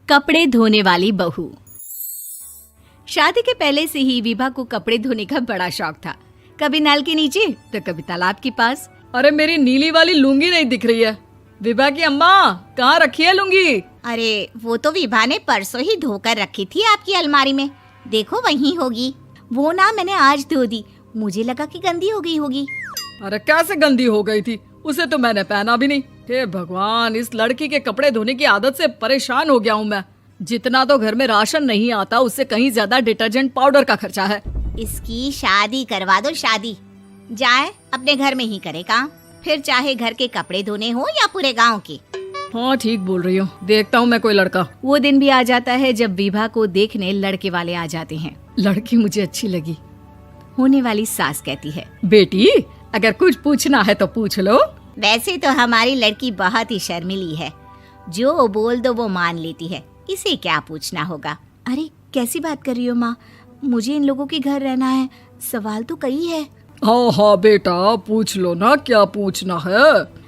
कपड़े धोने वाली बहू। शादी के पहले से ही विभा को कपड़े धोने का बड़ा शौक था। कभी नल के नीचे तो कभी तालाब के पास। अरे मेरी नीली वाली लुंगी नहीं दिख रही है। विभा की अम्मा, कहाँ रखी है लुंगी? अरे वो तो विभा ने परसों ही धोकर रखी थी आपकी अलमारी में, देखो वहीं होगी। वो ना मैंने आज धो दी, मुझे लगा कि गंदी हो गई होगी। अरे कैसे गंदी हो गई थी? उसे तो मैंने पहना भी नहीं। हे भगवान, इस लड़की के कपड़े धोने की आदत से परेशान हो गया हूँ मैं। जितना तो घर में राशन नहीं आता, उससे कहीं ज्यादा डिटर्जेंट पाउडर का खर्चा है। इसकी शादी करवा दो, शादी जाए अपने घर में ही करे काम, फिर चाहे घर के कपड़े धोने हो या पूरे गांव के। हाँ ठीक बोल रही हो, देखता हूँ मैं कोई लड़का। वो दिन भी आ जाता है जब विभा को देखने लड़के वाले आ जाते हैं। लड़की मुझे अच्छी लगी। होने वाली सास कहती है, बेटी अगर कुछ पूछना है तो पूछ लो। वैसे तो हमारी लड़की बहुत ही शर्मीली है, जो बोल दो वो मान लेती है, इसे क्या पूछना होगा। अरे कैसी बात कर रही हो माँ, मुझे इन लोगों के घर रहना है, सवाल तो कई है। हाँ हाँ बेटा, पूछ लो ना, क्या पूछना है।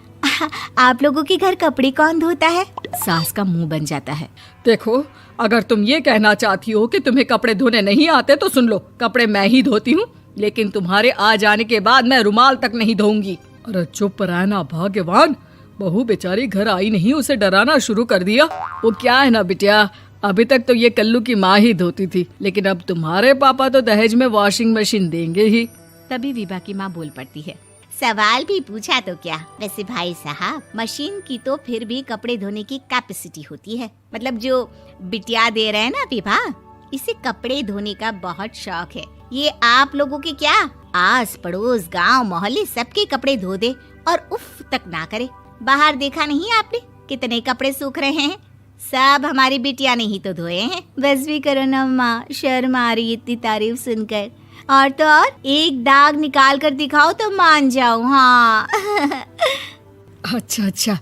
आप लोगों के घर कपड़े कौन धोता है? सास का मुंह बन जाता है। देखो, अगर तुम ये कहना चाहती हो कि तुम्हें कपड़े धोने नहीं आते तो सुन लो, कपड़े मैं ही धोती हूँ, लेकिन तुम्हारे आ जाने के बाद मैं रुमाल तक नहीं धोऊंगी। अरे चुप रहना भाग्यवान, बहू बेचारी घर आई नहीं, उसे डराना शुरू कर दिया। वो क्या है ना बिटिया, अभी तक तो ये कल्लू की माँ ही धोती थी, लेकिन अब तुम्हारे पापा तो दहेज में वॉशिंग मशीन देंगे ही। तभी विभा की माँ बोल पड़ती है, सवाल भी पूछा तो क्या। वैसे भाई साहब, मशीन की तो फिर भी कपड़े धोने की कैपेसिटी होती है। मतलब जो बिटिया दे रहे हैं ना विभा, इसे कपड़े धोने का बहुत शौक है। ये आप लोगों के क्या, आस पड़ोस गांव मोहल्ले सबके कपड़े धो दे और उफ तक ना करे। बाहर देखा नहीं आपने कितने कपड़े सूख रहे हैं? सब हमारी बिटिया ने ही तो धोए हैं। बस भी करो ना माँ, शर्म आ रही इतनी तारीफ सुनकर। और तो और एक दाग निकाल कर दिखाओ तो मान जाओ। हाँ अच्छा,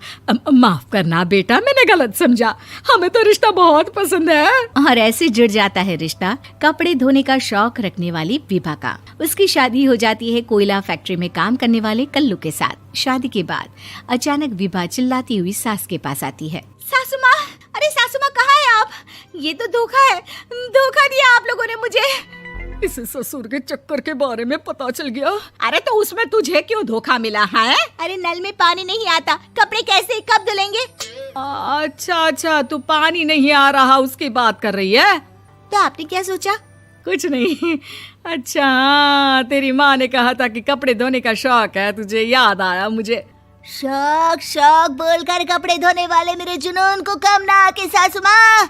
माफ करना बेटा, मैंने गलत समझा। हमें तो रिश्ता बहुत पसंद है। और ऐसे जुड़ जाता है रिश्ता कपड़े धोने का शौक रखने वाली विभा का। उसकी शादी हो जाती है कोयला फैक्ट्री में काम करने वाले कल्लू के साथ। शादी के बाद अचानक विभा चिल्लाती हुई सास के पास आती है। सासू माँ, अरे सासू माँ कहाँ है आप? ये तो धोखा है, धोखा दिया आप लोगों ने मुझे। इसे ससुर के चक्कर के बारे में पता चल गया। अरे तो उसमें तुझे क्यों धोखा मिला है? अरे नल में पानी नहीं आता, कपड़े कैसे कब धुलेंगे? अच्छा, तू पानी नहीं आ रहा उसकी बात कर रही है। तो आपने क्या सोचा? कुछ नहीं। अच्छा, तेरी माँ ने कहा था कि कपड़े धोने का शौक है तुझे, याद आया मुझे। शौक बोलकर कपड़े धोने वाले मेरे जुनून को कम ना आके सासू माँ,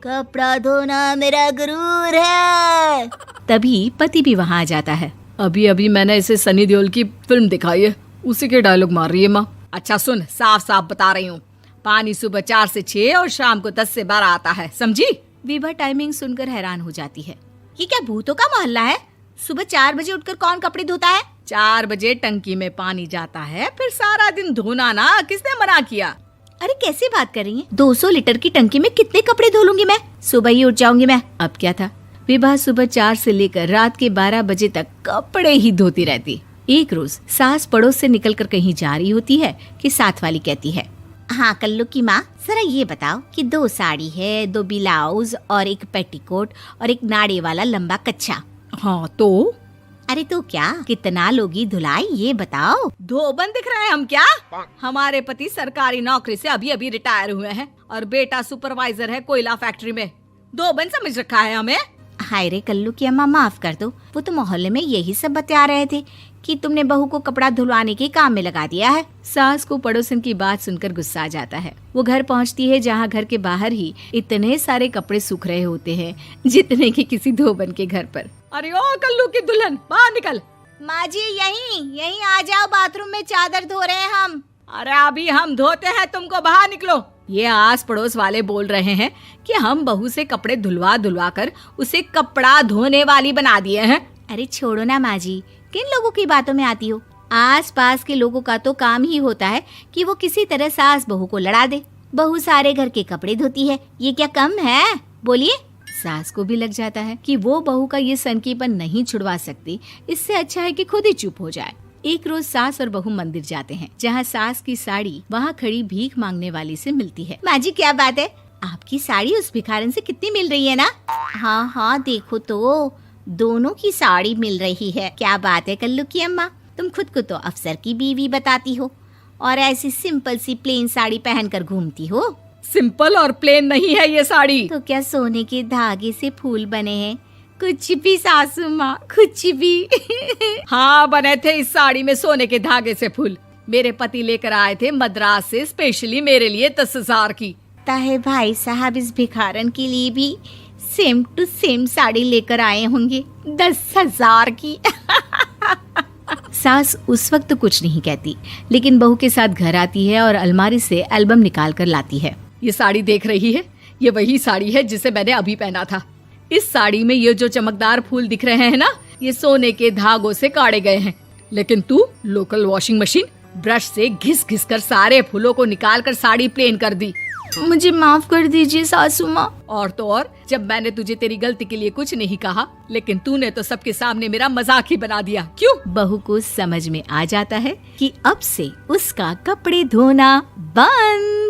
कपड़ा धोना मेरा गुरूर है। तभी पति भी वहाँ आ जाता है। अभी मैंने इसे सनी देओल की फिल्म दिखाई है, उसी के डायलॉग मार रही है माँ। अच्छा सुन, साफ बता रही हूँ, पानी सुबह 4 से 6 और शाम को 10 से 12 आता है, समझी? विभा टाइमिंग सुनकर हैरान हो जाती है। ये क्या भूतों का मोहल्ला है? सुबह 4 बजे उठकर कौन कपड़े धोता है? 4 बजे टंकी में पानी जाता है, फिर सारा दिन धोना ना, किसने मना किया? अरे कैसी बात कर रही हैं? 200 लीटर की टंकी में कितने कपड़े धो लूंगी मैं? सुबह ही उठ जाऊंगी मैं। अब क्या था, विभा सुबह 4 से लेकर रात के 12 बजे तक कपड़े ही धोती रहती। एक रोज सास पड़ोस से निकलकर कहीं जा रही होती है कि साथ वाली कहती है, हाँ कल्लू की माँ, जरा ये बताओ कि 2 साड़ी है, 2 ब्लाउज और एक पेटीकोट और एक नाड़े वाला लंबा कच्छा। हाँ तो? अरे तो क्या, कितना लोगी धुलाई ये बताओ। धोबन दिख रहे हैं हम क्या? हमारे पति सरकारी नौकरी से अभी रिटायर हुए हैं और बेटा सुपरवाइजर है कोयला फैक्ट्री में। धोबन समझ रखा है हमें। हाय रे कल्लू की अम्मा, माफ कर दो, वो तो मोहल्ले में यही सब बता रहे थे कि तुमने बहू को कपड़ा धुलवाने के काम में लगा दिया है। सास को पड़ोसन की बात सुनकर गुस्सा आ जाता है। वो घर पहुंचती है जहां घर के बाहर ही इतने सारे कपड़े सूख रहे होते हैं जितने कि किसी धोबन के घर पर। अरे ओ कल्लू की दुल्हन, बाहर निकल। माँ जी यहीं आ जाओ, बाथरूम में चादर धो रहे हैं हम। अरे अभी हम धोते हैं, तुमको बाहर निकलो। ये आस पड़ोस वाले बोल रहे हैं कि हम बहू से कपड़े धुलवा कर उसे कपड़ा धोने वाली बना दिए हैं। अरे छोड़ो ना माँ जी, किन लोगों की बातों में आती हो? आस पास के लोगों का तो काम ही होता है कि वो किसी तरह सास बहू को लड़ा दे। बहू सारे घर के कपड़े धोती है, ये क्या कम है? बोलिए। सास को भी लग जाता है कि वो बहू का ये सनकीपन नहीं छुड़वा सकती, इससे अच्छा है कि खुद ही चुप हो जाए। एक रोज सास और बहू मंदिर जाते हैं, जहाँ सास की साड़ी वहाँ खड़ी भीख मांगने वाली से मिलती है। माँ जी क्या बात है, आपकी साड़ी उस भिखारन से कितनी मिल रही है ना? हाँ हाँ देखो तो, दोनों की साड़ी मिल रही है। क्या बात है कल्लू की अम्मा, तुम खुद को तो अफसर की बीवी बताती हो और ऐसी सिंपल सी प्लेन साड़ी पहनकर घूमती हो। सिंपल और प्लेन नहीं है ये साड़ी। तो क्या सोने के धागे से फूल बने हैं? कुछ भी सासू माँ, कुछ भी। हाँ बने थे इस साड़ी में सोने के धागे से फूल। मेरे पति लेकर आए थे मद्रास से स्पेशली मेरे लिए 10,000 की। ताहे भाई साहब इस भिखारन के लिए भी सेम टू सेम साड़ी लेकर आए होंगे 10,000 की। सास उस वक्त तो कुछ नहीं कहती, लेकिन बहू के साथ घर आती है और अलमारी से एल्बम निकाल कर लाती है। ये साड़ी देख रही है, ये वही साड़ी है जिसे मैंने अभी पहना था। इस साड़ी में ये जो चमकदार फूल दिख रहे हैं ना, ये सोने के धागों से काढ़े गए हैं। लेकिन तू लोकल वॉशिंग मशीन ब्रश से घिस घिस कर सारे फूलों को निकाल कर साड़ी प्लेन कर दी। मुझे माफ कर दीजिए सासू माँ। और तो और, जब मैंने तुझे तेरी गलती के लिए कुछ नहीं कहा, लेकिन तूने तो सबके सामने मेरा मजाक ही बना दिया। क्यों? बहू को समझ में आ जाता है कि अब से उसका कपड़े धोना बंद।